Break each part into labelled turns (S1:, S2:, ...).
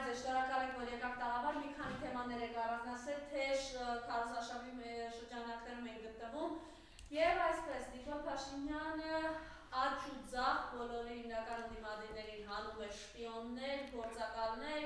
S1: ձեզ, շնորհակալ եք, որ եկաք տաղավար, մի քանի թեմաներ եք առանձնացրել, թե քարոզարշավի շրջանակներում ենք գտնվում, եւ այսպես Նիկոլ Փաշինյանը աճ ու ձախ բոլորի հիմնական ընդդիմադիրներին հանում է շպիոններ, գործակալներ,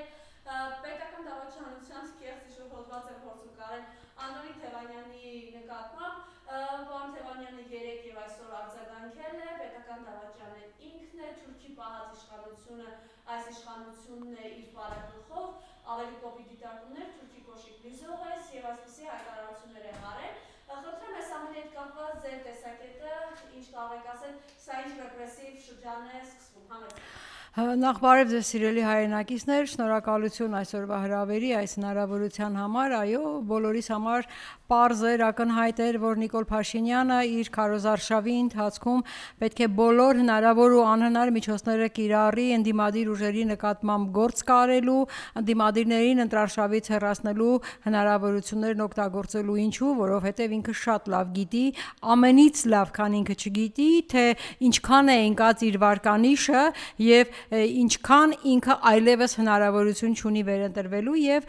S1: պետական դավաճանության կեղծ ինչ-որ հոդված են փորձում կարել Անդոնիկ Թևանյանի նկատմամբ, պարոն Թևանյանը երեկ եւ այսօր արձագանքել է, պետական դավաճանը ինքն է, Թուրքի պահած իշխանությունը, այս իշխանությունն է իր պարագլխով, ավելի կոպիտ դիտարկումներ, Թուրքի կոշիկ լիզող ես եւ այսպիսի հայտարարություններ է արել։ Խնդրեմ ես ամենի հետ կապված ձեր տեսակետը, ինչ կարող եք ասել, սա ինչ ռեպրեսիվ շրջան է սկսվում, համեցեք։
S2: Նախ բարև ձեզ սիրելի հայրենակիցներ, շնորհակալություն այսօրվա հրավերի այս հնարավորության համար, այո, բոլորիս համար պարզ էր, ակնհայտ էր, որ Նիկոլ Փաշինյանը իր քարոզարշավի ընթացքում պետք է բոլոր հնարավոր ու անհնար միջոցները կիրառի ընդդիմադիր ուժերի նկատմամբ գործ կարելու, ընդդիմադիրներին ընտրարշավից հեռացնելու հնարավորություններն օգտագործելու, ինչու, որովհետև ինքը շատ լավ գիտի, ամենից լավ, քան ինքը չգիտի, թե ինչքան է ընկած իր վարկանիշը եւ ինչքան ինքը այլևս հնարավորություն չունի վերընտրվելու եւ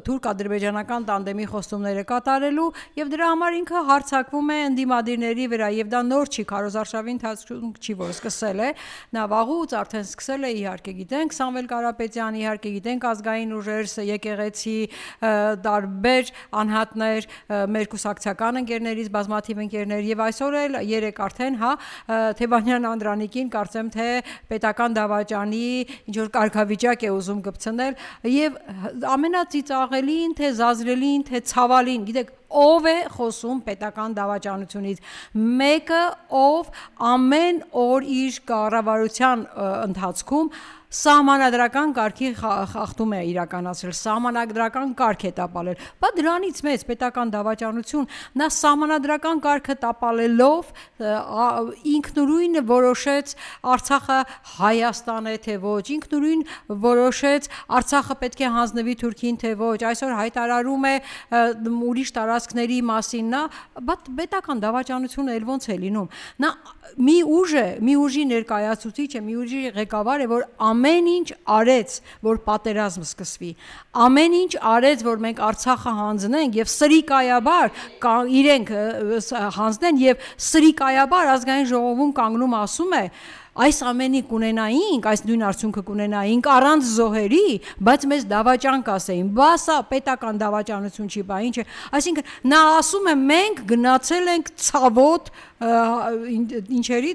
S2: թուրք-ադրբեջանական տանդեմի խոստումները կատարելու եւ դրա համար ինքը հարձակվում է ընդդիմադիրների վրա եւ դա նոր չի, քարոզարշավի ընթացքում չի, որ սկսել է, նա վաղուց արդեն սկսել է, իհարկե գիտենք Սամվել Կարապետյան, իհարկե գիտենք ազգային ուժեր, եկեղեցի, տարբեր անհատներ, մեր կուսակցական ընկերներից բազմաթիվ ընկերներ եւ այսօր էլ երեք արդեն, Թևանյան Անդրանիկին կարծեմ թե պետական դավաճանի ինչ որ կարգավիճակ է ուզում կպցնել եւ ամենածիծաղելին, թե զազրելին, թե ցավալին, գիտեք, ով է խոսում պետական դավաճանությունից, մեկը, ով ամեն օր իր կառավարության ընթացքում սահմանադրական կարգի խախտում է իրականացրել, սահմանադրական կարգ է տապալել, բա դրանից մեծ պետական դավաճանություն, նա սահմանադրական կարգը տապալելով ինքնուրույն որոշեց Արցախը Հայաստան է թե ոչ, ինքնուրույն որոշեց Արցախը պետք է հանձնվի Թուրքին թե ոչ, այսօր հայտարարում է ուրիշ տարածքների մասին, նա պետական դավաճանությունը էլ ոնց է լինում, նա մի ուժի ներկայացուցիչ է, մի ուժի ղեկավար է, որ ամեն ինչ արեց, որ պատերազմ սկսվի, ամեն ինչ արեց, որ մենք Արցախը հանձնենք եւ սրիկայաբար իրենք հանձնեն եւ սրիկայաբար ազգային ժողովում կանգնում ասում է այս ամենի կունենայինք, այս նույն արդյունքը կունենայինք առանց զոհերի, բայց մեզ դավաճան կասեին, բա սա պետական դավաճանություն չի, բա ինչ է, այսինքն նա ասում է մենք գնացել ենք ցավոտ ինչերի,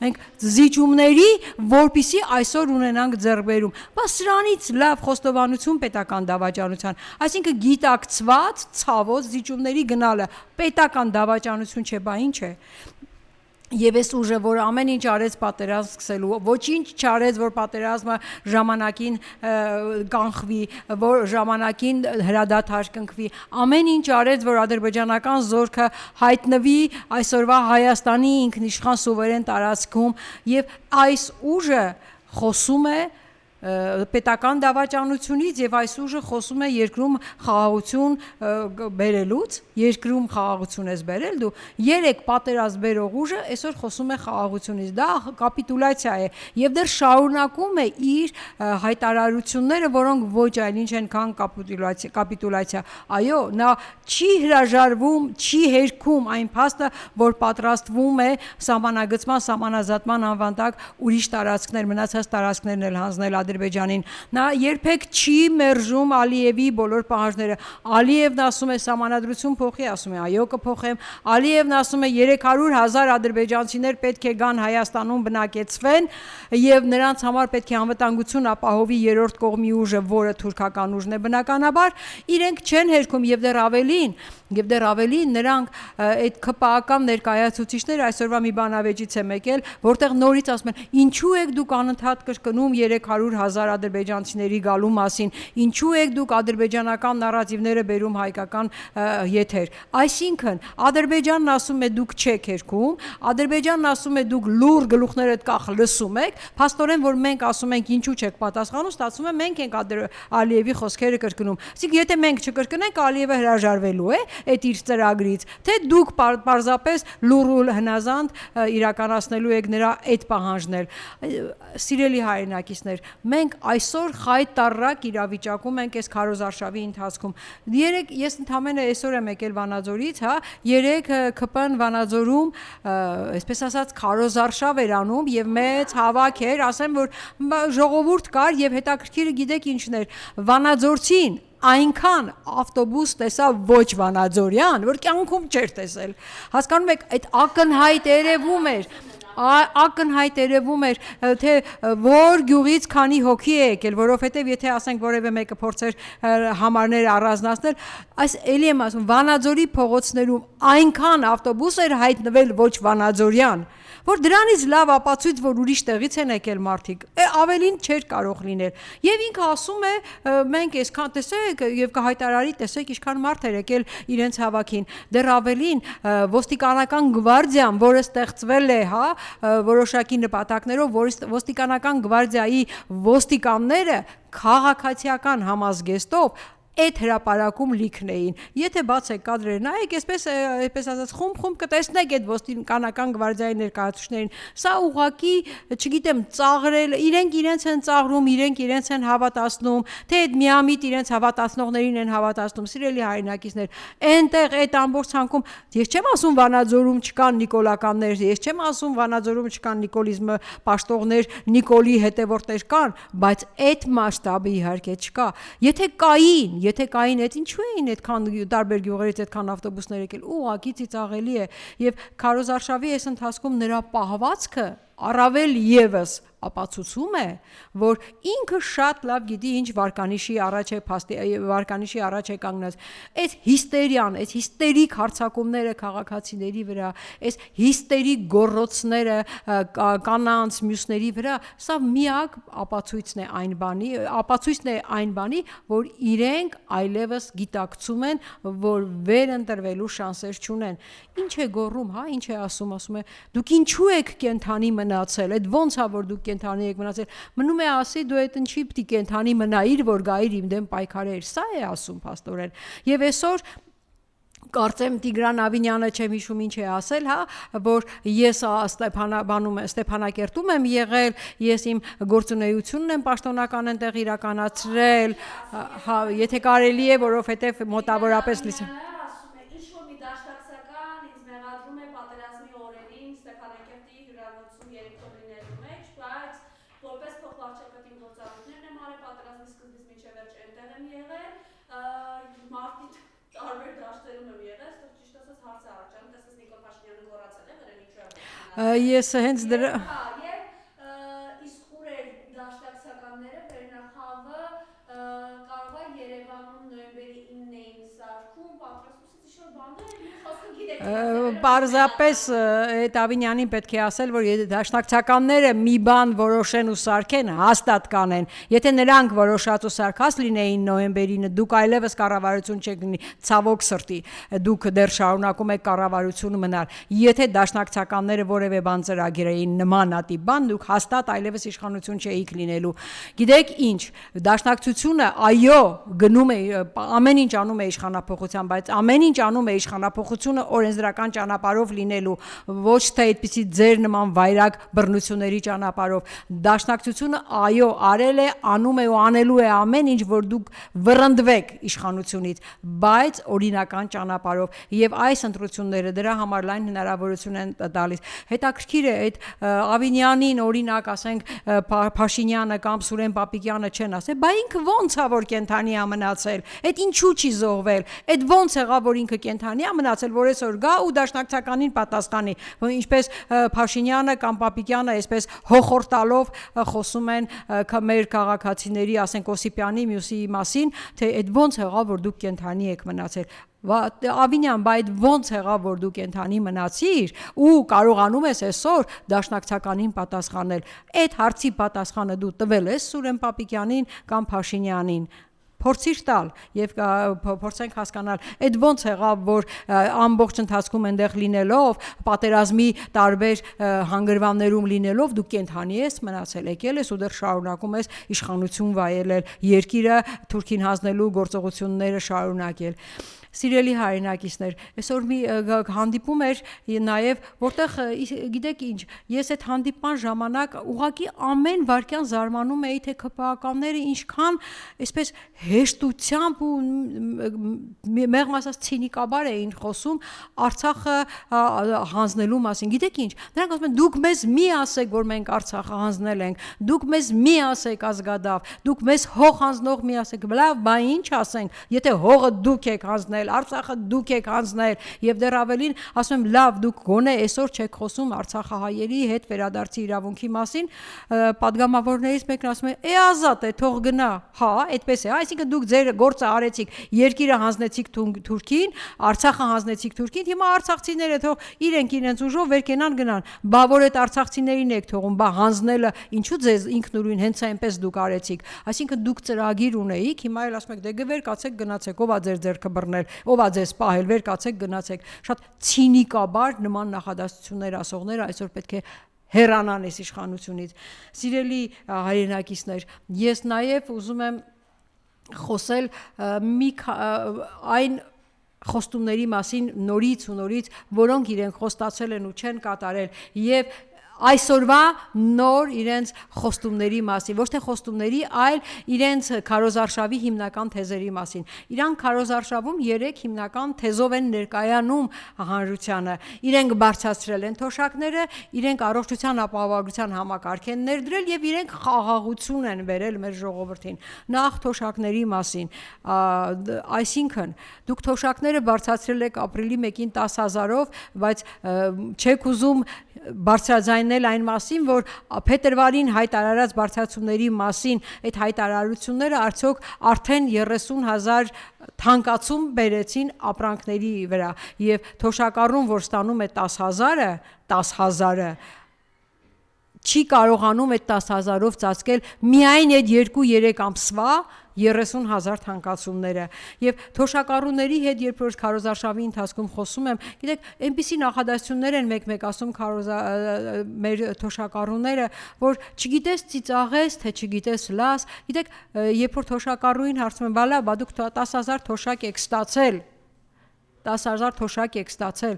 S2: մենք զիջումների, որպիսի այսօր ունենանք ձեռքբերում, բա սրանից լավ խոստովանություն պետական դավաճանության, այսինքն գիտակցված ցավոտ զիջումների գնալը պետական դավաճանություն չէ, բա ինչ է Եվ այս ուժը, որ ամեն ինչ արեց պատերազմ սկսելու, ոչինչ չարեց, որ պատերազմը ժամանակին կանխվի, որ ժամանակին հրադադար կնքվի, ամեն ինչ արեց, որ ադրբեջանական զորքը հայտնվի այսօրվա Հայաստանի ինքնիշխան սուվերեն տարածքում եւ այս ուժը խոսում է պետական դավաճանությունից եւ այս ուժը խոսում է երկրում խաղաղություն բերելուց, երկրում խաղաղություն ես բերել դու, երեք պատերազմ բերող ուժը այսօր խոսում է խաղաղությունից, դա կապիտուլյացիա է եւ դեռ շարունակում է իր հայտարարությունները, որոնք ոչ այլ ինչ են, քան կապիտուլյացիա, այո, նա չի հրաժարվում, չի հերքում այն փաստը, որ պատրաստվում է սահմանագծման, սահմանազատման անվան տակ ուրիշ տարածքներ, մնացած տարածքներն էլ հանձնել Ադրբեջանին, նա երբեք չի մերժում Ալիևի բոլոր պահանջները, Ալիևն ասում է սահմանադրություն փոխի, ասում է այո կփոխեմ, Ալիևն ասում է 300,000 ադրբեջանցիներ պետք է գան Հայաստանում բնակեցվեն եւ նրանց համար պետք է անվտանգություն ապահովի երրորդ կողմի ուժը, որը թուրքական ուժն է բնականաբար, իրենք չեն հերքում եւ դեռ ավելին նրանք այդ ԿՊԱ-ական ներկայացուցիչները այսօրվա մի բանավեճից է եկել, որտեղ նորից ասում են ինչու եք դուք անընդհատ կրկնում 300,000 ադրբեջանցիների գալու մասին, ինչու եք դուք ադրբեջանական նարատիվները բերում հայկական եթեր, այսինքն Ադրբեջանն ասում է դուք չեք հերքում, Ադրբեջանն ասում է դուք լուր գլուխներդ կախ լսում եք, փաստորեն որ մենք ասում ենք ինչու չեք պատասխանում, ստացվում է մենք ենք Ալիևի խոսքերը կրկնում, ասիկ եթե մենք չկրկնենք Ալիևը հրաժարվելու է այդ իր ծրագրից, թե դուք պարզապես լուրուլ հնազանդ իրականացնելու եք նրա այդ պահանջներ։ Սիրելի հայրենակիցներ, մենք այսօր խայտառակ իրավիճակում ենք այս քարոզարշավի ընթացքում։ Ես ընդամենը այսօր եմ եկել Վանաձորից, հա, երեք ԿՊ-ն Վանաձորում, այսպես ասած, քարոզարշավ էր անում եւ մեծ հավաք էր, ասեմ որ ժողովուրդ կար եւ հետաքրքիրը գիտեք ինչն էր, Վանաձորցին այնքան ավտոբուս տեսա ոչ վանաձորյան, որ կյանքում չէր տեսել։ Հասկանում եք, այդ ակնհայտ երևում էր, թե որ գյուղից քանի հոգի է եկել, որովհետև եթե ասենք որևէ մեկը փորձեր համարներ առանձնացնել, այս էլի եմ ասում, Վանաձորի փողոցներում այնքան ավտոբուս էր հայտնվել ոչ վանաձորյան, որ դրանից լավ ապացույց, որ ուրիշ տեղից են եկել մարդիկ, ավելին չէր կարող լինել։ Եվ ինքը ասում է, մենք այսքան տեսեք եւ կհայտարարի, տեսեք ինչքան մարդ էր եկել իրենց հավաքին։ Դեռ ավելին ոստիկանական գվարդիան, որը ստեղծվել է, հա, որոշակի նպատակներով, ոստիկանական գվարդիայի ոստիկանները քաղաքացիական համազգեստով այդ հրապարակում լիքն էին։ Եթե բացեք կադրերը նայեք, այսպես ասած խումբ կտեսնեք այդ ոստիկանական գվարդիայի ներկայացուցիչներին։ Սա ուղղակի, չգիտեմ, ծաղրել, իրենց են ծաղրում, իրենց են հավատացնում, թե այդ միամիտ իրենց հավատացնողներին են հավատացնում, սիրելի հայրենակիցներ։ Այնտեղ այդ ամբողջ ցանկում, ես չեմ ասում Վանաձորում չկան նիկոլականներ, ես չեմ ասում Վանաձորում չկան նիկոլիզմը պաշտողներ, Նիկոլի հետևորդներ կան, բայց այդ մասշտաբը իհարկե չկա։ Եթե կային, այդ ինչու էին այդքան տարբեր գյուղերից այդքան ավտոբուսներ եկել, ուղղակի ծիծաղելի է, եւ քարոզարշավի այս ընթացքում նրա պահվածքը առավել եւս ապացուցում է, որ ինքը շատ լավ գիտի ինչ վարկանիշի առաջ է կանգնած։ Այդ հիստերիան, այդ հիստերիկ հարձակումները քաղաքացիների վրա, այս հիստերիկ գոռոցները կանանց, մյուսների վրա, սա միակ ապացույցն է այն բանի, որ իրենք այլևս գիտակցում են, որ վերընտրվելու շանսեր չունեն։ Ինչ է գոռում, հա, ինչ է ասում է, դուք ինչու եք կենթանի մնացել, այդ ոնց է որ դուք կենթանի եք մնացել, մնում է ասի դու այդ ինչի պիտի կենթանի մնայիր, որ գայիր իմ դեմ պայքարեր, սա է ասում փաստորեն։ Եվ այսօր կարծեմ Տիգրան Ավինյանը չեմ հիշում ինչ է ասել, հա, որ ես Ստեփանակերտում եմ եղել, ես իմ գործունեությունն եմ պաշտոնական այնտեղ իրականացրել, հա, եթե կարելի է, որովհետև մոտավորապես Ես հենց դրա
S1: իսկ ուրեր դաշնակցականները վերնախավը կարող է Երևանում նոյեմբերի 9-ին սարքում պատրաստումից ինչ-որ բաներ,
S2: պարզապես այդ Ավինյանին պետք է ասել, որ դաշնակցականները մի բան որոշեն ու սարքեն, հաստատ կանեն։ Եթե նրանք որոշած ու սարքած լինեին նոյեմբերին, դուք այլևս կառավարություն չեք լինի, ցավոք սրտի, դուք դեռ շարունակում եք կառավարություն մնալ։ Եթե դաշնակցականները որևէ բան ծրագրեին նմանատիպ բան, դուք հաստատ այլևս իշխանություն չէիք լինելու։ Գիտեք ինչ, դաշնակցությունը այո, գնում է, ամեն ինչ անում է իշխանափոխության, բայց ամեն ինչ անում է իշխանափոխությունը օրենսդրական ճանապարհով լինելու, ոչ թե այդպիսի ձեր նման վայրագ բռնությունների ճանապարհով։ Դաշնակցությունը այո, արել է, անում է ու անելու է ամեն ինչ, որ դուք վռնդվեք իշխանությունից, բայց օրինական ճանապարհով, եւ այս ընտրությունները դրա համար լայն հնարավորություն են տալիս։ Հետաքրքիր է այդ Ավինյանին օրինակ ասենք Փաշինյանը կամ Սուրեն Պապիկյանը չեն ասել, բա ինքը ո՞նց է որ կենթանի է մնացել, այդ ինչու չի զոհվել, այդ ո՞նց եղավ որ ինքը կենթանի է մնացել, որ այսօր գա ու դաշնակցականին պատասխանի, ինչպես Փաշինյանը կամ Պապիկյանը այսպես հոխորտալով խոսում են մեր քաղաքացիների, ասենք Օսիպյանի, մյուսի մասին, թե այդ ո՞նց եղավ որ դուք կենթանի եք մնացել։ Ավինյան, բայց ո՞նց եղավ որ դու կենթանի մնացիր ու կարողանում ես այսօր դաշնակցականին պատասխանել։ Այդ հարցի պատասխանը դու տվել ես Սուրեն Պապիկյանին կամ Փաշինյանին։ Փորձիր տալ եւ փորձենք հասկանալ այդ ոնց եղավ որ ամբողջ ընթացքում այնտեղ լինելով պատերազմի տարբեր հանգրվաններում լինելով դու կենթանի ես մնացել եկել ես ու դեռ շարունակում ես իշխանություն վայելել երկիրը թուրքին հանձնելու գործողությունները շարունակել։ Սիրելի հայրենակիցներ, այսօր մի հանդիպում էր նաև, որտեղ գիտեք ինչ, ես այդ հանդիպման ժամանակ ուղղակի ամեն վարքյան զարմանում էի, թե ԿՊԱ-ականները ինչքան այսպես հեշտությամբ ու մեղմ ասած ցինիկաբար էին խոսում Արցախը հանձնելու մասին։ Գիտեք ինչ, նրանք ասում են դուք մեզ մի ասեք, որ մենք Արցախը հանձնել ենք, դուք մեզ մի ասեք Ազգադավ, դուք մեզ հող հանձնող մի ասեք, լավ, բա ինչ ասենք, եթե հողը դուք եք հանձնել, Արցախը դուք եք հանձնել, եւ դեռ ավելին ասում եմ, լավ, դուք գոնե այսօր չեք խոսում արցախահայերի հետ վերադարձի իրավունքի մասին, падգամավորներից մեկն ասում է, ազատ է, թող գնա, հա, այդպես է, այսինքն դուք ձեր գործը արեցիք, երկիրը հանձնեցիք Թուրքին, Արցախը հանձնեցիք Թուրքին, հիմա արցախցիները թող իրենց ուժով վեր կենան գնան, բա որ այդ արցախցիներին եք թողում, բա հանձնելը ինչու ձեզ ինքնուրույն հենց այնպես դուք արեցիք, այսինքն դուք ծրագիր ունեիք, հիմա էլ ասում եք, դե վեր կացեք գնացեք, ով ա ձեր ձեռքը բռնել, ով ա ձեզ պահել, վեր կացեք գնացեք, շատ ցինիկաբար նման նախադասություններ ասողները այսօր պետք է հեռանան այս իշխանությունից։ Սիրելի հայրենակիցներ, ես նաև ուզում եմ խոսել այն խոստումների մասին նորից ու նորից, որոնք իրենք խոստացել են ու չեն կատարել եւ այսօրվա նոր իրենց խոստումների մասին, ոչ թե խոստումների, այլ իրենց քարոզարշավի հիմնական թեզերի մասին։ Իրանք քարոզարշավում 3 հիմնական թեզով են ներկայանում հանրությանը։ Իրենք բարձրացրել են թոշակները, իրենք առողջության ապահովագրության համակարգ են ներդրել եւ իրենք խաղաղություն են բերել մեր ժողովրդին։ Նախ թոշակների մասին, այսինքն դուք թոշակները բարձրացրել եք ապրիլի 1-ին 10,000-ով, բայց չեք ուզում բարձրաձայնել այն մասին, որ փետրվարին հայտարարած բարձրացումների մասին այդ հայտարարությունները արդյոք արդեն 30,000 թանկացում բերեցին ապրանքների վրա եւ թոշակառուն, որ ստանում է 10,000-ը չի կարողանում այդ 10,000-ով ծածկել միայն այդ 2-3 ամսվա 30,000 թանկացումները եւ թոշակառուների հետ երբ որ քարոզարշավի ընթացքում խոսում եմ, գիտեք, այնպիսի նախադասություններ են մեկ-մեկ ասում մեր թոշակառուները, որ չգիտես ծիծաղես, թե չգիտես լաս, գիտեք, երբ որ թոշակառուին հարցում են, բալա, բա դուք 10,000 թոշակ եք ստացել 10,000 թոշակ եք ստացել,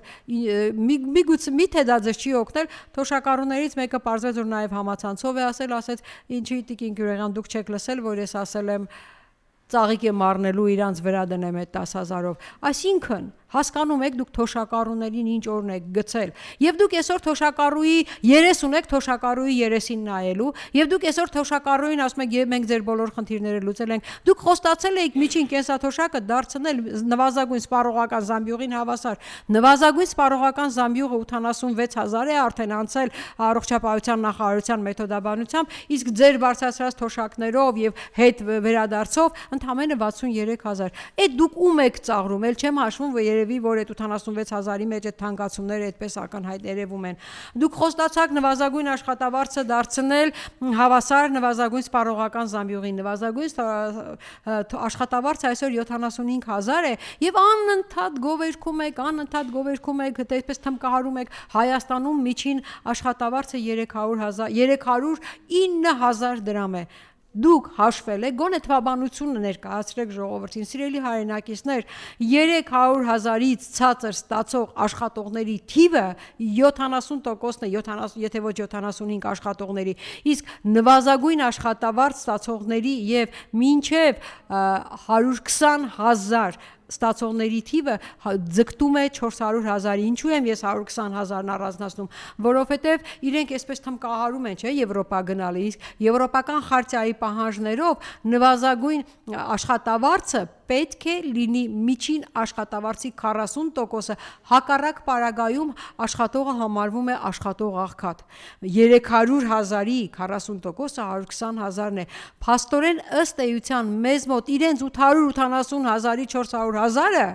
S2: միթե դա ձեզ չի օգնել, թոշակառուներից մեկը պարզվեց, որ նաև համացանցով է ասեց, ինչի տիկին Գյուրեղյան դուք չեք լսել, որ ես ասել եմ ծաղիկ եմ առնելու իրանց վրա դնեմ այդ 10,000-ով, այսինքն հասկանում եք դուք թոշակառուներին ինչ օրն եք գցել եւ դուք այսօր թոշակառուի 30 եք թոշակառուի 30-ին նայելու եւ դուք այսօր թոշակառուին ասում եք մենք ձեր բոլոր խնդիրները լուծել ենք դուք խոստացել եք միջին կենսաթոշակը դարձնել նվազագույն սպառողական զամբյուղին հավասար նվազագույն սպառողական զամբյուղը 86,000 է արդեն անցել առողջապահության նախարարության մեթոդաբանությամբ իսկ ձեր բարձրացրած թոշակներով եւ հետ վերադարձով ընդամենը 63,000 այդ դուք ում եք ծաղրում ել չեմ հաշվում որ այդ 86,000-ի մեջ այդ թանկացումները այդպես ակնհայտ երևում են։ Դուք խոստացաք նվազագույն աշխատավարձը դարձնել հավասար նվազագույն սպառողական զամբյուղին, նվազագույն աշխատավարձը այսօր 75,000 է եւ անընդհատ գովերգում եք, այդպես թմկահարում եք Հայաստանում միջին աշխատավարձը 309,000 դրամ է։ Դուք հաշվել եք, գոնե թվաբանությունը ներկայացրեք ժողովրդին, սիրելի հայրենակիցներ, 300,000-ից ցածր ստացող աշխատողների թիվը 70%-ն է, եթե ոչ 75 աշխատողների, իսկ նվազագույն աշխատավարձ ստացողների եւ մինչեւ 120,000 ստացողների թիվը ձգտում է 400,000-ի։ Ինչու եմ ես 120,000-ն առանձնացնում, որովհետև իրենք այսպես թմկահարում են, չէ, Եվրոպա գնալը, իսկ եվրոպական խարտիայի պահանջներով նվազագույն աշխատավարձը պետք է լինի միջին աշխատավարձի 40%-ը, հակառակ պարագայում աշխատողը համարվում է աշխատող աղքատ։ 300,000-ի 40%-ը 120,000-ն է։ Փաստորեն ըստ էության մեզ մոտ իրենց 870,000-ի 400,000-ը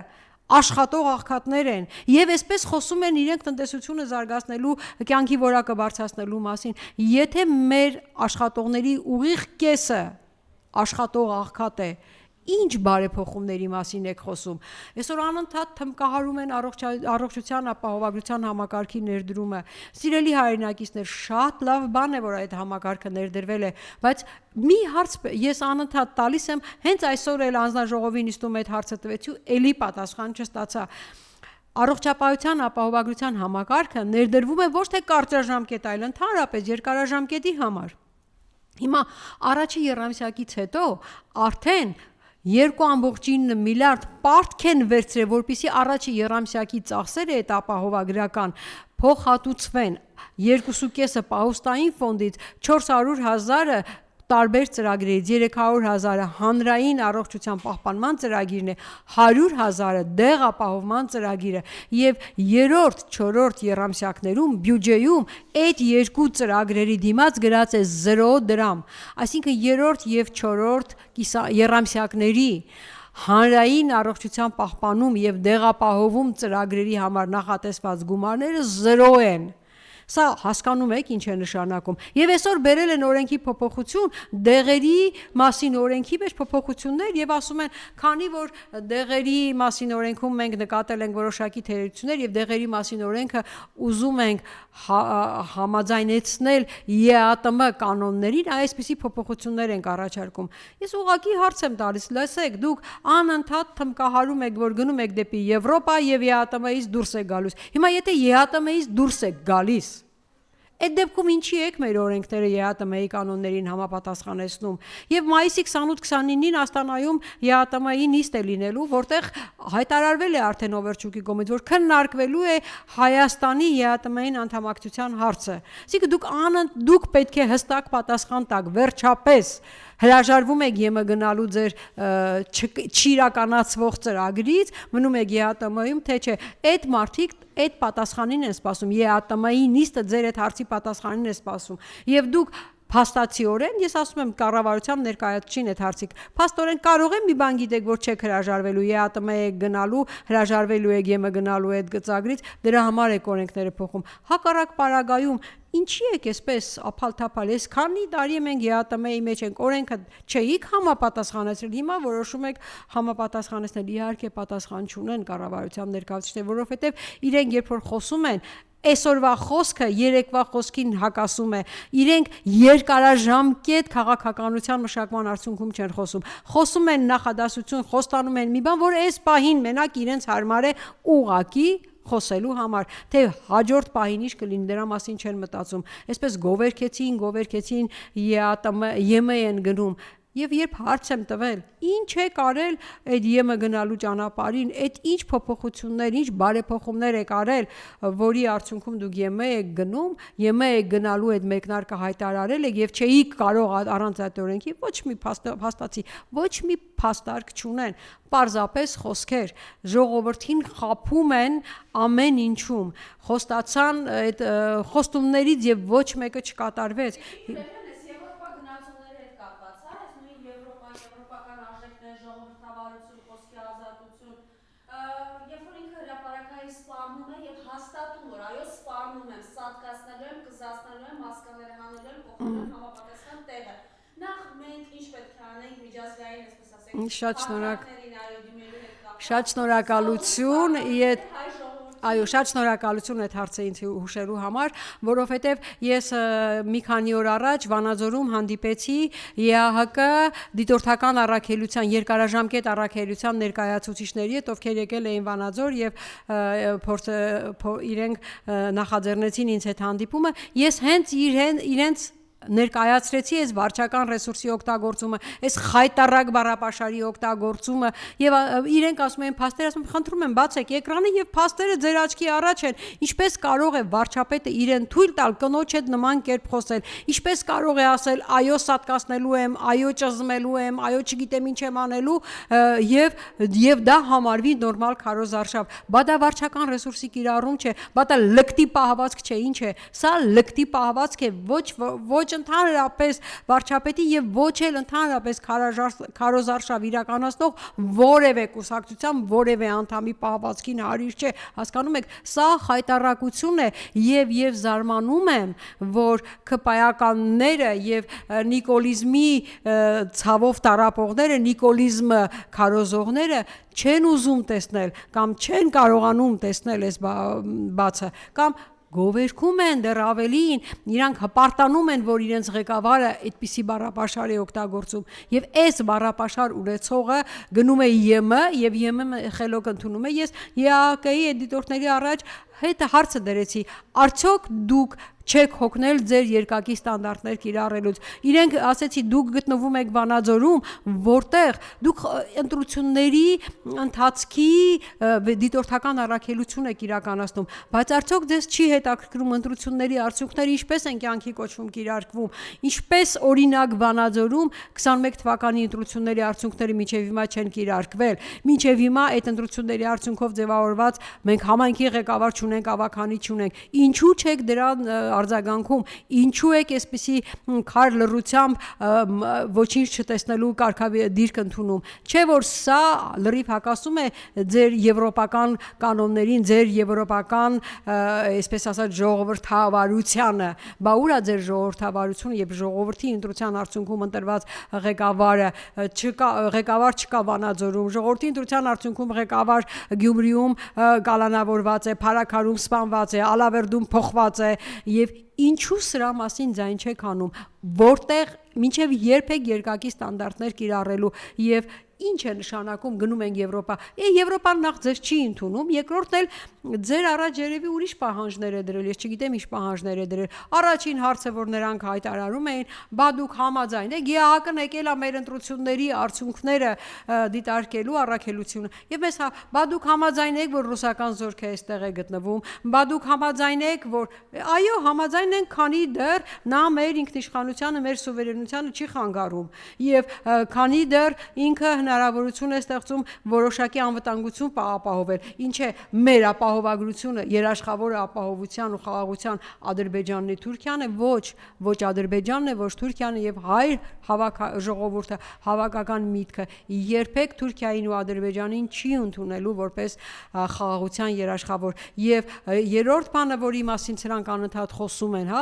S2: աշխատող աղքատներ են եւ այսպես խոսում են իրենք տնտեսությունը զարգացնելու կյանքի որակը բարձրացնելու մասին եթե մեր աշխատողների ուղիղ կեսը աշխատող աղքատ է ինչ բարեփոխումների մասին եք խոսում։ Այսօր անընդհատ թմկահարում են առողջության ապահովագրության համակարգի ներդրումը։ Սիրելի հայրենակիցներ, շատ լավ բան է, որ այդ համակարգը ներդրվել է, բայց մի հարց ես անընդհատ տալիս եմ, հենց այսօր էլ անձնաժողովի նիստում այդ հարցը տվեցի, էլի պատասխան չստացա։ Առողջապահության ապահովագրության համակարգը ներդրվում է ոչ թե կարճաժամկետ, այլ ընդհանրապես երկարաժամկետի համար։ Հիմա առաջի եռամսյակից հետո արդեն 2.9 միլիարդ պարտք են վերցրել, որպեսզի առաջի եռամսյակի ծախսերը այդ ապահովագրական փոխհատուցվեն 2.5-ը պահուստային ֆոնդից, 400,000-ը տարբեր ծրագրերից, 300,000-ը հանրային առողջության պահպանման ծրագիրն է, 100,000-ը դեղ ապահովման ծրագիրը եւ 3-րդ, 4-րդ եռամսյակներում բյուջեում այդ երկու ծրագրերի դիմաց գրած է 0 դրամ, այսինքն 3-րդ եւ 4-րդ եռամսյակների հանրային առողջության պահպանում եւ դեղապահովում ծրագրերի համար նախատեսված գումարները 0 են։ Սա հասկանում եք ինչ է նշանակում։ Եվ այսօր բերել են օրենքի փոփոխություն, դեղերի մասին օրենքի մեջ փոփոխություններ եւ ասում են, քանի որ դեղերի մասին օրենքում մենք նկատել ենք որոշակի թերություններ եւ դեղերի մասին օրենքը ուզում ենք համաձայնեցնել ԵԱՏՄ կանոններին, այսպիսի փոփոխություններ ենք առաջարկում։ Ես ուղղակի հարց եմ տալիս, լսեք, դուք անընդհատ թմկահարում եք, որ գնում եք դեպի Եվրոպա եւ ԵԱՏՄ-ից դուրս եք գալիս։ Հիմա եթե ԵԱՏՄ-ից դուրս եք գալիս, այդ դեպքում ինչի եք մեր օրենքները ԵԱՏՄ-ի կանոններին համապատասխանեցնում։ Եվ մայիսի 28-29-ին Աստանայում ԵԱՏՄ-ի նիստ է լինելու, որտեղ հայտարարվել է արդեն Օվերչուկի կողմից, որ քննարկվելու է Հայաստանի ԵԱՏՄ-ին անդամակցության հարցը։ Այսինքն դուք պետք է հստակ պատասխան տաք, վերջապես հրաժարվում եք ԵՄ գնալու ձեր չիրականացվող ծրագրից, մնում եք ԵԱՏՄ-ում, թե չէ, այդ մարդիկ այդ պատասխանին են սպասում, ԵԱՏՄ-ի նիստը ձեր այդ հարցի պատասխանին է սպասում, եւ դուք փաստացիորեն, ես ասում եմ կառավարության ներկայացուցիչին այդ հարցիկ, փաստորեն կարող եմ մի բան գիտեք, որ չեք հրաժարվելու, ԵԱՏՄ եք գնալու, հրաժարվելու եք ԵՄ գնալու այդ գծագրից, դրա համար եք օրենքները փոխում։ Հակառակ պարագայում ինչի եք այսպես ափալ-թափալ, ես քանի տարի մենք ԵԱՏՄ-ի մեջ ենք, օրենքը չէիք համապատասխանեցրել, հիմա որոշում եք համապատասխանեցնել, իհարկե պատասխան չունեն կառավարության ներկայացուցիչները, որովհետև իրենք երբ որ խոսում են, այսօրվա խոսքը երեկվա խոսքին հակասում է, իրենք երկարաժամկետ քաղաքականության մշակման արդյունքում չեն խոսում են նախադասություն, խոստանում են մի բան, որ այս պահին մենակ իրենց հարմար է ուղակի խոսելու համար, թե հաջորդ պահին ինչ կլինի, դրա մասին չեն մտածում, այսպես գովերքեցին ԵՄ են գնում, եւ երբ հարց եմ տվել, ինչ եք արել այդ ԵՄ գնալու ճանապարհին, այդ ինչ փոփոխություններ, ինչ բարեփոխումներ եք արել, որի արդյունքում դուք ԵՄ եք գնում, ԵՄ եք գնալու այդ մեկնարկը հայտարարել եք եւ չէիք կարող առանց այդ օրենքի ոչ մի փաստացի, ոչ մի փաստարկ չունեն, պարզապես խոսքեր, ժողովրդին խաբում են ամեն ինչում, խոստացան այդ խոստումներից եւ ոչ մեկը չկատարվեց։ Շատ շնորհակալություն, շատ շնորհակալություն այդ հարցը ինձ հուշելու համար, որովհետև ես մի քանի օր առաջ Վանաձորում հանդիպեցի ԵԱՀԿ դիտորդական առաքելության, երկարաժամկետ առաքելության ներկայացուցիչների հետ, ովքեր եկել էին Վանաձոր եւ իրենք նախաձեռնեցին ինձ հետ հանդիպումը, ես հենց իրենց ներկայացրեցի այս վարչական ռեսուրսի օգտագործումը, այս խայտարակ բառապաշարի օգտագործումը եւ իրենք ասում են փաստեր, ասում են խնդրում եմ բացեք էկրանը եւ փաստերը ձեր աչքի առաջ են, ինչպես կարող է վարչապետը իրեն թույլ տալ կնոջ հետ նման կերպ խոսել, ինչպես կարող է ասել այո սատկացնելու եմ, այո ճզմելու եմ, այո չգիտեմ ինչ եմ անելու եւ դա համարվի նորմալ քարոզարշավ, բա դա վարչական ռեսուրսի կիրառում չէ, բա դա լկտի պահվածք չէ, ինչ է, սա լկտի պահվածք է, ոչ ընդհանրապես վարչապետի եւ ոչ էլ ընդհանրապես քարոզարշավ իրականացնող որևէ կուսակցության որևէ անդամի պահվածքին հարիր չէ, հասկանում եք, սա խայտառակություն է եւ զարմանում եմ, որ քպայականները եւ նիկոլիզմի ցավով տարապողները, նիկոլիզմը քարոզողները չեն ուզում տեսնել կամ չեն կարողանում տեսնել այս բացը կամ գովերքում են դեռ ավելին, իրանք հպարտանում են, որ իրենց ղեկավարը այդպիսի բառապաշար է օգտագործում եւ այս բառապաշար ունեցողը գնում է ԵՄ եւ ԵՄ խելոք ընդունում է։ Ես ԵԱԿ-ի էդիտորների առաջ հետը հարցը դրեցի, արդյոք դուք չեք հոգնել ձեր երկակի ստանդարտներ կիրառելուց։ Իրենք ասեցի դուք գտնվում եք Վանաձորում, որտեղ դուք ընտրությունների ընթացքի դիտորդական առաքելություն եք իրականացնում, բայց արդյոք ձեզ չի հետաքրքրում ընտրությունների արդյունքները ինչպես են կյանքի կոչվում կիրարկվում, ինչպես օրինակ Վանաձորում 21 թվականի ընտրությունների արդյունքները մինչև հիմա չեն կիրարկվել, մինչև հիմա այդ ընտրությունների արդյունքով ձևավորված մենք համայնքի ղեկավար չունենք, ավականի չունենք, ինչու չեք դրան արձագանքում, ինչու եք այսպիսի քար լռությամբ ոչինչ չտեսնելու կարգադիրք ընդունում, չէ որ սա լրիվ հակասում է ձեր եվրոպական կանոններին, ձեր եվրոպական այսպես ասած ժողովրդավարությանը, բա ուր է ձեր ժողովրդավարությունը, երբ ժողովրդի ընտրության արդյունքում ընտրված ղեկավար չկա Վանաձորում, ժողովրդի ընտրության արդյունքում ղեկավար Գյումրիում կալանավորված է, Փարաքարում սպանված է, Ալավերդում փոխված է եւ ինչու սրա մասին ձայն չեք անում, որտեղ մինչև երբ եք երկակի ստանդարտներ կիրառելու եւ ինչ է նշանակում գնում ենք Եվրոպա։ Եվրոպան նախ ձեզ չի ընդունում, երկրորդն էլ ձեր առաջ երևի ուրիշ պահանջներ է դրել, ես չգիտեմ ինչ պահանջներ է դրել։ Առաջին հարցը, որ նրանք հայտարարում էին, բա դուք համաձայն եք, ԵԱՀԿ-ն եկել է մեր ընտրությունների արդյունքները դիտարկելու առաքելությունը։ Եվ մեզ բա դուք համաձայն եք, որ ռուսական զորքը այստեղ է գտնվում, բա դուք համաձայն եք, որ այո, համաձայն ենք, քանի դեռ նա մեր ինքնիշխանությանը, մեր սուվերենությանը չի խանգարում, եւ քանի դեռ ինքը հնարավորություն է ստեղծում որոշակի անվտանգություն ապահովել, ինչ է մեր ապահովագրությունը, երաշխավոր ապահովության ու խաղաղության Ադրբեջանն է, Թուրքիան է, ոչ Ադրբեջանն է, ոչ Թուրքիան է եւ հայ ժողովուրդը հավաքական միտքը երբեք Թուրքիային ու Ադրբեջանին չի ընդունելու որպես խաղաղության երաշխավոր։ Եվ երրորդ բանը, որի մասին սրանք անընդհատ խոսում են,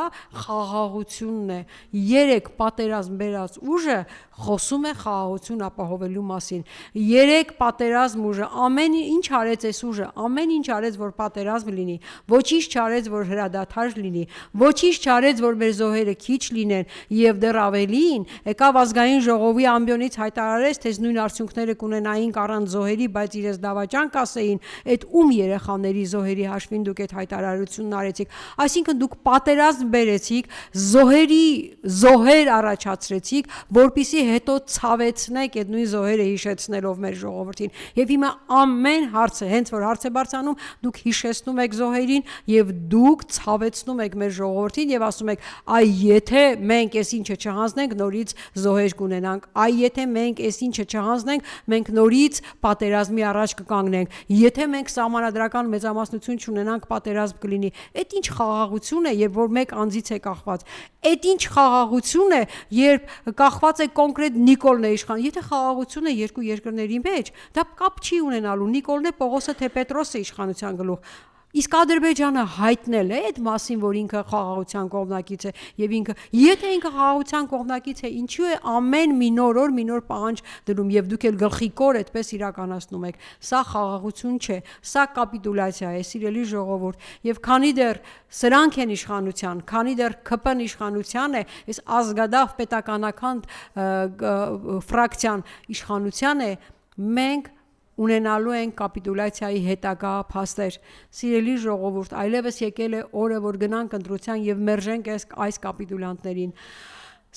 S2: խաղաղությունն է։ 3 պատերազմ բերած ուժը խոսում է խաղաղություն ապահովելու մասին։ 3 պատերազմ ուժը ամեն ինչ արեց այս ուժը, ամեն ինչ արեց, որ պատերազմ լինի, ոչինչ չարեց, որ հրադադար լինի, ոչինչ չարեց, որ մեր զոհերը քիչ լինեն, եւ դեռ ավելին եկավ ազգային ժողովի ամբիոնից հայտարարեց, թե նույն արդյունքները կունենային առանց զոհերի, բայց իրենց դավաճան կասեին, այդ ում երեխաների զոհերի հաշվին դուք այդ հայտարարությունն արեցիք։ Այսինքն դուք պատերազմ բերեցիք, զոհեր առաջացրեցիք, որպիսի հետո ցավեցնեք այդ նույն զոհերը հիշեցնելով մեր ժողովրդին։ Եվ հիմա ամեն հարցը, հենց որ հարց է բարձրանում, դուք հիշեցնում եք զոհերին եւ դուք ցավեցնում եք մեր ժողովրդին եւ ասում եք, այ եթե մենք այս ինչը չհանձնենք, նորից զոհեր կունենանք, այ եթե մենք այս ինչը չհանձնենք, մենք նորից պատերազմի առաջ կկանգնենք, եթե մենք սահմանադրական մեծամասնություն չունենանք, պատերազմ կլինի։ Այդ ինչ խաղաղություն է, երբ որ մեկ անձից է կախված։ Այդ ինչ խաղաղություն է, երբ կախված է կոնկրետ Նիկոլն է իշխան։ Եթե խաղաղություն է երկու երկրների մեջ, դա կապ չի ունենալու Նիկոլն է, Պողոսը, թե Պետրոսը իշխանության գլուխ։ Իսկ Ադրբեջանը հայտնել է այդ մասին, որ ինքը խաղաղության կողմնակից է եւ եթե ինքը խաղաղության կողմնակից է, ինչու է ամեն մի նոր օր մի նոր պահանջ դնում եւ դուք էլ գլխիկոր այդպես իրականացնում եք։ Սա խաղաղություն չէ, սա կապիտուլյացիա է, սիրելի ժողովուրդ։ Եվ քանի դեռ սրանք են իշխանության, քանի դեռ ԿՊ-ն իշխանության է, այս ազգադավ պետականական ֆրակցիան իշխանության է, մենք ունենալու են կապիտուլյացիայի հետագա փաստեր։ Սիրելի ժողովուրդ, այլևս եկել է օրը, որ գնանք ընտրության եւ մերժենք այս կապիտուլյանտներին։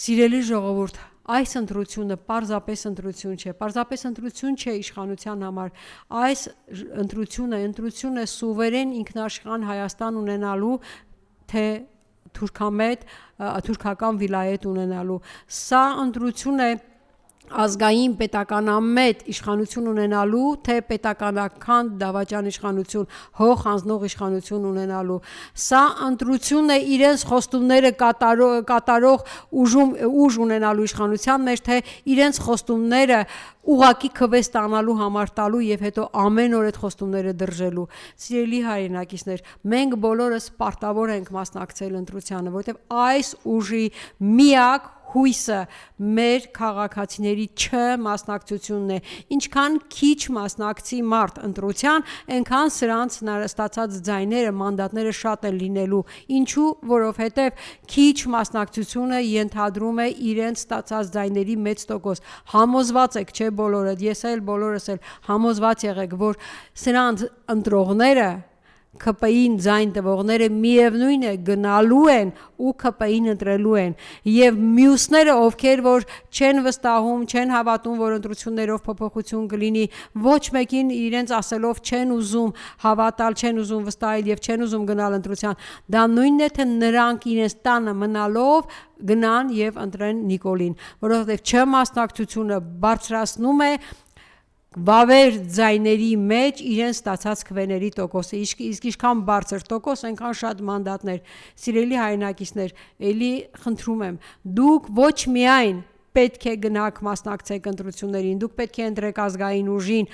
S2: Սիրելի ժողովուրդ, այս ընտրությունը պարզապես ընտրություն չէ, պարզապես ընտրություն չէ իշխանության համար։ Այս ընտրությունը սուվերեն ինքնաշխան Հայաստան ունենալու, թե թուրքական վիլայետ ունենալու։ Սա ընտրություն է, ազգային պետականամետ իշխանություն ունենալու, թե պետականական դավաճան իշխանություն, հող հանձնող իշխանություն ունենալու։ Սա ընտրությունն է իրենց խոստումները կատարող ուժ ունենալու իշխանության մեջ, թե իրենց խոստումները ուղակի քվե ստանալու համար տալու եւ հետո ամեն օր այդ խոստումները դրժելու։ Սիրելի հայրենակիցներ, մենք բոլորս պարտավոր ենք մասնակցել ընտրությանը, որովհետեւ այս ուժի միակ հույսը մեր քաղաքացիների չմասնակցությունն է։ Ինչքան քիչ մասնակցի մարդ ընտրության, այնքան սրանց ստացած ձայները, մանդատները շատ են լինելու։ Ինչու? Որովհետև քիչ մասնակցությունը ենթադրում է իրենց ստացած ձայների մեծ տոկոս։ Համոզված եք, չէ՞ բոլորդ, ես էլ բոլորս էլ համոզված եղեք, որ սրանց ընտրողները ԿՊ-ին ձայն տվողները միևնույն է գնալու են ու ԿՊ-ին ընտրելու են եւ մյուսները ովքեր որ չեն վստահում, չեն հավատում, որ ընտրություններով փոփոխություն կլինի, ոչ մեկին իրենց ասելով չեն ուզում հավատալ, չեն ուզում վստահել եւ չեն ուզում գնալ ընտրության, դա նույնն է թե նրանք իրենց տանը մնալով գնան եւ ընտրեն Նիկոլին, որովհետեւ չմասնակցությունը բարձրացնում է վավեր ձայների մեջ իրեն ստացած քվեների տոկոսը, իսկ ինչքան բարձր տոկոս, այնքան շատ մանդատներ։ Սիրելի հայրենակիցներ, ելի խնդրում եմ, դուք ոչ միայն պետք է գնաք մասնակցեք ընտրություններին, դուք պետք է ընտրեք ազգային ուժին,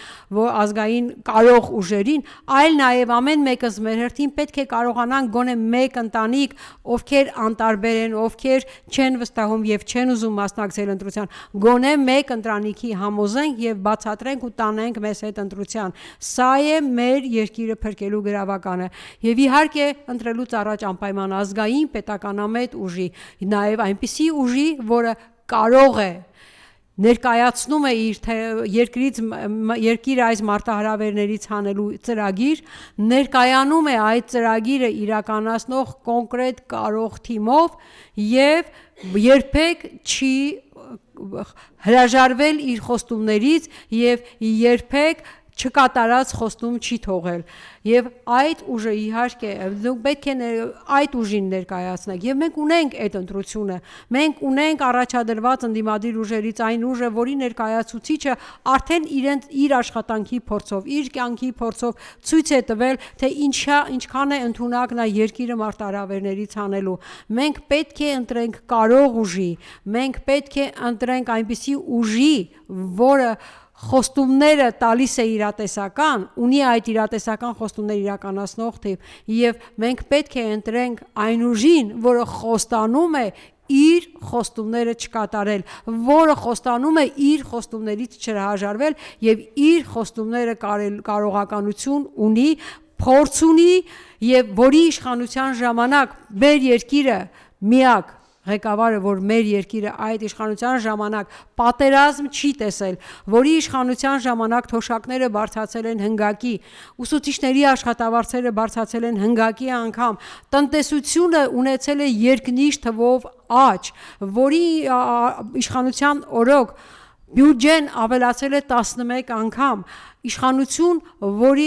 S2: ազգային կարող ուժերին, այլ նաև ամեն մեկս մեր հերթին պետք է կարողանան գոնե մեկ ընտանիք, ովքեր անտարբեր են, ովքեր չեն վստահում եւ չեն ուզում մասնակցել ընտրության, գոնե մեկ ընտանիքի համոզենք եւ բացատրենք ու տանենք մեզ հետ ընտրության։ Սա է մեր երկիրը փրկելու գրավականը։ Եվ իհարկե ընտրելուց առաջ անպայման ազգային պետականամետ ուժի, նաև այնպիսի ուժի, որը կարող է ներկայացնում է իր երկիր այս մարտահրավերներից հանելու ծրագիր, ներկայանում է այդ ծրագիրը իրականացնող կոնկրետ կարող թիմով եւ երբեք չի հրաժարվել իր խոստումներից եւ երբեք չկատարած խոստում չի թողել եւ այդ ուժը իհարկե դուք պետք է այդ ուժին ներկայացնեք եւ մենք ունենք այդ ընտրությունը, մենք ունենք առաջադրված ընդդիմադիր ուժերից այն ուժը, որի ներկայացուցիչը արդեն իր աշխատանքի փորձով, իր կյանքի փորձով ցույց է տվել, թե ինչքան է ընդունակ նա երկիրը մարտահրավերներից հանելու։ Մենք պետք է ընտրենք կարող ուժի, մենք պետք է ընտրենք այնպիսի ուժի, որը խոստումները տալիս է իրատեսական, ունի այդ իրատեսական խոստումներ իրականացնող թիվ եւ մենք պետք է ընտրենք այն ուժին, որը խոստանում է իր խոստումները չկատարել, որը խոստանում է իր խոստումներից չհրաժարվել եւ իր խոստումները կարողականություն ունի, փորձ ունի եւ որի իշխանության ժամանակ մեր երկիրը միակ ղեկավարը, որ մեր երկիրը այդ իշխանության ժամանակ պատերազմ չի տեսել, որի իշխանության ժամանակ թոշակները բարձրացել են հնգակի, ուսուցիչների աշխատավարձերը բարձրացել են հնգակի անգամ, տնտեսությունը ունեցել է երկնիշ թվով աճ, որի իշխանության օրոք բյուջեն ավելացել է 11 անգամ, իշխանություն, որի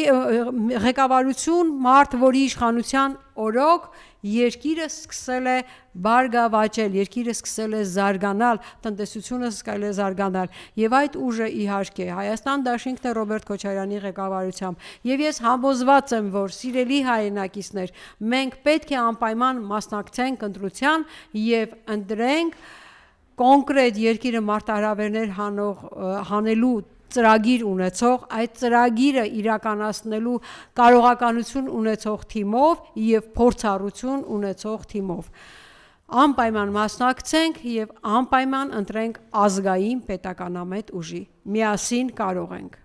S2: ղեկավարություն մարդ, որի իշխանության օրոք երկիրը սկսել է բարգավաճել, երկիրը սկսել է զարգանալ, տնտեսությունը սկսել է զարգանալ եւ այդ ուժը իհարկե Հայաստան Դաշինքն է Ռոբերտ Քոչարյանի ղեկավարությամբ եւ ես համոզված եմ, որ սիրելի հայրենակիցներ, մենք պետք է անպայման մասնակցենք ընտրության եւ ընտրենք կոնկրետ երկիրը մարտահրավերներ հանելու ծրագիր ունեցող, այդ ծրագիրը իրականացնելու կարողականություն ունեցող թիմով եւ փորձառություն ունեցող թիմով։ Անպայման մասնակցենք եւ անպայման ընտրենք ազգային պետականամետ ուժի։ Միասին կարող ենք։